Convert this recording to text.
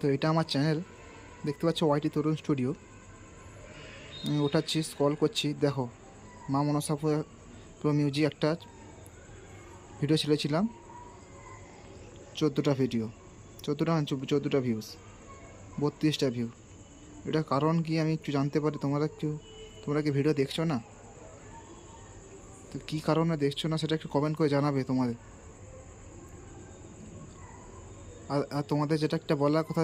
তো এটা আমার চ্যানেল, দেখতে পাচ্ছ ওয়াইটি তরুণ স্টুডিও। আমি ওঠাচ্ছি, স্ক্রল করছি, দেখো মা মনসা প্রো মিউজিক একটা ভিডিও ছেড়েছিলাম, 14টা ভিডিও, 14টা ভিউজ, 32টা ভিউ। এটা কারণ কি আমি একটু জানতে পারি? তোমরা কি ভিডিও দেখছো না? তো কী কারণে দেখছো না সেটা একটু কমেন্ট করে জানাবে তোমাদের। আর তোমাদের যেটা একটা বলার কথা